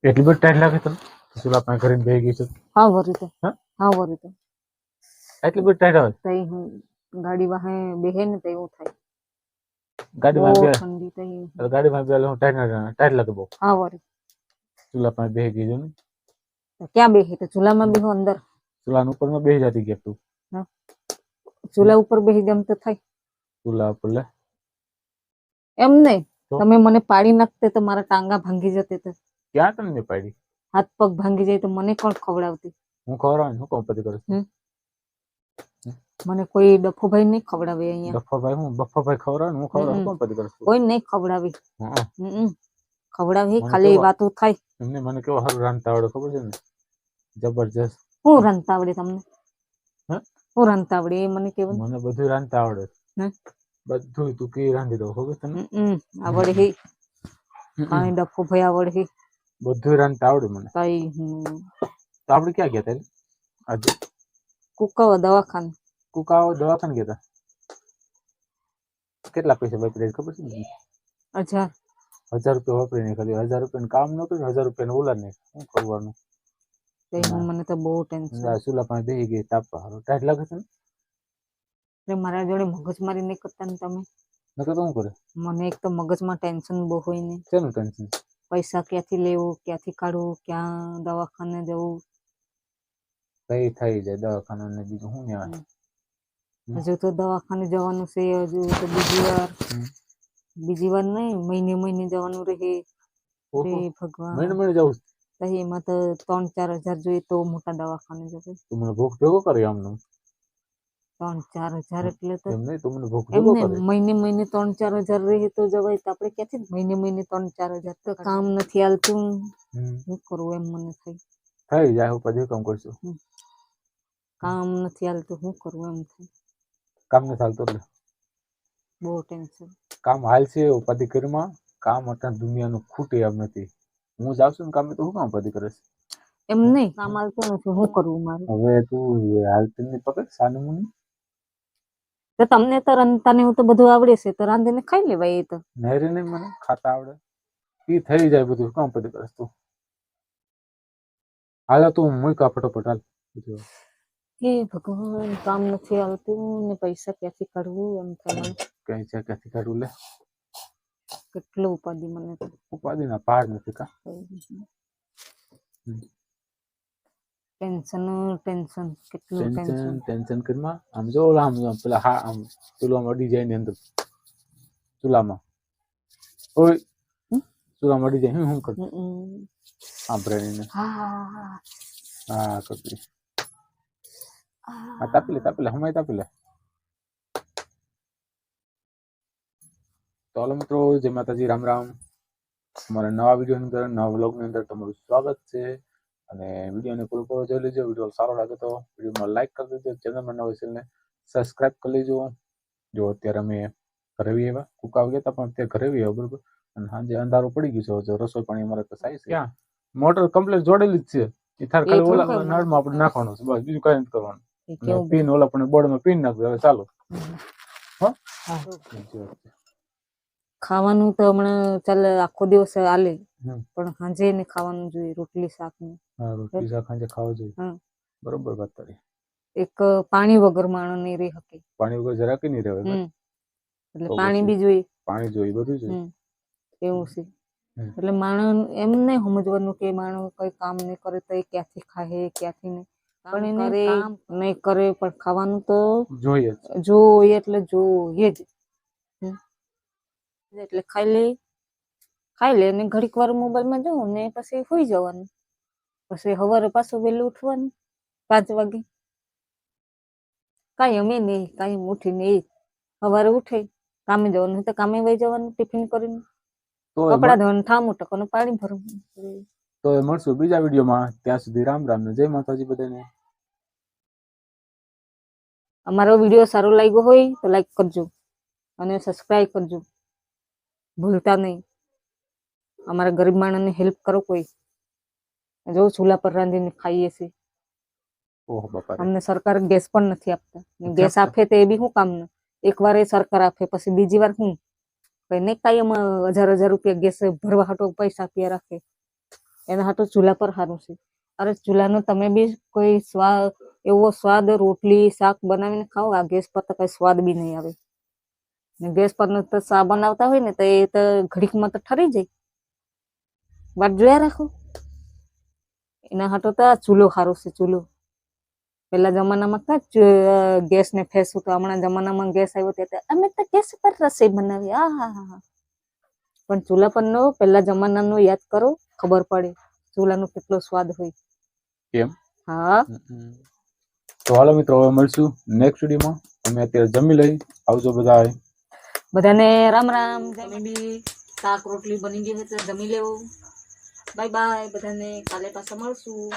એટલી બધી ટાઈટ લાગે તને ચૂલા પાસે કરીને બેહી ગઈ છે હા વરી તો હા હા વરી તો એટલી બધી ટાઈટ આવે તઈ હું ગાડી વાહે બેહે ને તો એવું થાય ગાડીમાં બહુ બે ઠંડી તઈ ગાડીમાં બે હું ટાઈટ લાગે બહુ હા વરી ચૂલા પાસે બેહી ગઈ છે ને તો ક્યાં બેહે તો ચૂલામાં બેહો અંદર ચૂલાના ઉપરમાં બેહી જતી કે તું હા ચૂલા ઉપર બેહી જમ તો થાય ચૂલા ઉપર લે એમ નહીં તો તમે મને પાડી નાખતે તો મારા ટાંગા ભાંગી જતે તો ક્યાં તને મેં પાડી હાથ પગ ભાંગી જાય તો મને કોણ ખવડાવતી હું ખવડાવું હું કોમ્પતી કરું છું મને કોઈ ડફોભાઈ નહીં ખવડાવે અહીંયા બફાભાઈ હું બફાભાઈ ખવડાવે હું ખવડાવું હું કોમ્પતી કરું છું કોઈ નહીં ખવડાવી હા ખવડાવી મને ખાલી કેવો વાતો થાય એમને મને કેવો સારું રાંધતા આવડે ખબર છે ને જબરજસ્ત હું રાંધતા આવડે તમને હે હું રાંધતા આવડે એ મને કેવું મને બધું રાંધતા આવડે બધું તું કે રાંધી દો ખબર તને આવડે હે કાંઈ ડફોભાઈ આવડે હે બધું રાંધતા આવડે મને કઈ તો આપણે ક્યાં ગયા તા આજે કુકાવા દવાખાને કુકાવા દવાખાને ગયા તા કેટલા પૈસા વાપર્યા ખબર છે ને 1000 રૂપિયા વાપરી ને ખાલી 1000 રૂપિયા કામ ન કર્યું 1000 રૂપિયા ઓલા ને શું કરવાનું મને તો બહુ ટેન્શન ચૂલા પાસે બેસી ગઈ તાપવા હારું ટાઈટ લાગે છે ને મારા જોડે મગજમારી નહીં કરતા ને તમે નકર તો શું કરે મને એક તો મગજમાં ટેન્શન બહુ હોય ને શેનું ટેન્શન પૈસા ક્યાંથી લેવું ક્યાંથી કાઢવું ક્યાં દવાખાને જવું કઈ થઈ જાય દવાખાને ને બીજું શું હજુ તો દવાખાને જવાનું છે હજુ તો બીજી વાર નહીં મહિને જવાનું રહે ભગવાન મહિને જવું એમાં તો 3-4 હજાર જોઈએ તો મોટા દવાખાને જશે તું મને ભૂખ ભેગો કરી આમને 3-4 હજાર એટલે તો એમ નહીં તું મને ભૂખ એમ ભેગો ને કરે મહિને 3-4 હજાર રહે તો જવાય તો આપણે ક્યાંથી મહિને 3-4 હજાર તો કામ નથી હાલતું શું કરવું એમ મને થાય થઈ જાય હું પછી કામ કરશું કામ નથી હાલતું શું કરવું એમ થાય કામ નથી હાલતું એટલે બહુ ટેન્શન કામ હાલશે ઉપાધિ કરીમાં કામ અત્યારે દુનિયાનું ખૂટે એમ નથી હું જાઉં છું ને કામે તો હું કામ ઉપાધિ કરે એમ નહીં કામ હાલતું નથી શું કરવું મારે હવે તું હાલતી નહીં પકડ સાનું મુની તો તમને તો રાંધતા ને એવું તો બધું આવડે છે તો રાંધીને ખાઈ લેવાય એ તો નહેરી નહીં મને ખાતા આવડે ઈ થઈ જાય બધું કામ ઉપાધિ કરે તું હાલ તું મૂકા ફટોફટ હાલ હે ભગવાન કામ નથી આવતું ને પૈસા ક્યાંથી કાઢવું એમ થાય મને કઈ છે ક્યાંથી કાઢવું લે કેટલું ઉપાધિ મને તો ઉપાધિના પાર નથી કા ટેન્શન કેટલું ટેન્શન કરીમાં આમ જો આમ પેલા હા આમ ચૂલામાં અડી જાય ને અંદર ચૂલામાં ઓય ચૂલામાં અડી જાય હું કર સાંભળીને હા કપી હા તાપી લે હમાય તાપી લે તો હાલો મિત્રો જય માતાજી રામ રામ અમારા નવા વિડીયોની અંદર નવા વ્લોગની અંદર તમારું સ્વાગત છે અને વિડીયોને પૂરો જોઈ લેજો વિડીયો સારો લાગે તો વિડીયોમાં લાઈક કરી દેજો ચેનલમાં નવા છે ને સબસ્ક્રાઇબ કરી લેજો જો અત્યારે અમે ઘરે આવ્યા કુકાવ ગયા હતા પણ અત્યારે ઘરે આવ્યા બરોબર અને સાંજે અંધારું પડી ગયું છે રસોઈ પાણી અમારે તો થાય છે ક્યાં મોટર કમ્પ્લીટ જોડેલી જ છે એ થાર ખાલી ઓલા નળમાં આપણે નાખવાનું છે બસ બીજું કઈ નથી કરવાનું પિન ઓલા પણ બોર્ડમાં પિન નાખી હવે ચાલો ખાવાનું તો હમણાં ચાલે આખો દિવસ હાલે પણ સાંજે ને ખાવાનું જોઈએ રોટલી શાક ને રોટલી શાક સાંજે ખાવા જોઈએ બરોબર વાત તારી એક પાણી વગર માણસ નહીં રહી શકે પાણી વગર જરાક નહીં રહે એટલે પાણી બી જોઈએ બધું જોઈએ એવું છે એટલે માણસ એમ નહીં સમજવાનું કે માણસ કઈ કામ નહીં કરે તો એ ક્યાંથી ખાય ક્યાંથી નહીં પણ એને કામ નહીં કરે પણ ખાવાનું તો જોઈએ એટલે જોઈએ જ એટલે ખાઈ લે ને ઘડીક વાર મોબાઈલમાં જોઉં ને પછી સુઈ જવાનું પછી સવારે પાછું વહેલું ઉઠવાનું 5 વાગે કાંઈ અમે નહીં કાંઈ ઉઠીને એ સવારે ઉઠે કામે જવાનું તો કામે વહી જવાનું ટિફિન કરીને કપડા ધોવાનું ઠામું ટકોનું પાણી ભરવું તો મળશું બીજા વિડીયોમાં ત્યાં સુધી રામ રામ ને જય માતાજી બધાને અમારો વિડીયો સારો લાગ્યો હોય તો લાઈક કરજો અને સબસ્ક્રાઇબ કરજો ભૂલતા નહીં અમારા ગરીબ માણસને હેલ્પ કરો કોઈ જો ચૂલા પર રાંધીને ખાઈએ છીએ અમને સરકાર ગેસ પણ નથી આપતા ગેસ આપે તો એ બી શું કામનું એકવાર એ સરકાર આપે પછી બીજી વાર શું કઈ નહીં કાંઈ એમાં 1000 રૂપિયા ગેસ ભરવા હાટો પૈસા આપ્યા રાખે એના હાટુ ચૂલા પર સારું છે. અરે ચૂલાનો તમે બી કોઈ સ્વાદ એવો સ્વાદ રોટલી શાક બનાવીને ખાઓ, આ ગેસ પર તો કઈ સ્વાદ બી નહીં આવે. ને ગેસ પર તો શા બનાવતા હોય ને તો એ તો ઘડીકમાં તો ઠરી જાય, વાત જોયા રાખો. એના હાટુ તો આ ચૂલો સારો છે. ચૂલો પેલા જમાનામાં ક્યાં ગેસ ને ફેસ હતો, હમણાં જમાનામાં ગેસ આવ્યો ત્યારે અમે તો ગેસ પર રસોઈ બનાવી. હા, પણ ચૂલા પર નો પેલા જમાનાનો યાદ કરો, ખબર પડે ચૂલાનો કેટલો સ્વાદ હોય. કેમ? હા. તો હાલો મિત્રો, હવે મળશું નેક્સ્ટ વિડીયોમાં. અમે અત્યારે જમી લઈ. આવજો બધા. બધાને રામ રામ. તમે બી શાક રોટલી બની ગઈ તો જમી લેવું. બાય બાય બધાને, કાલે પાછા મળશું.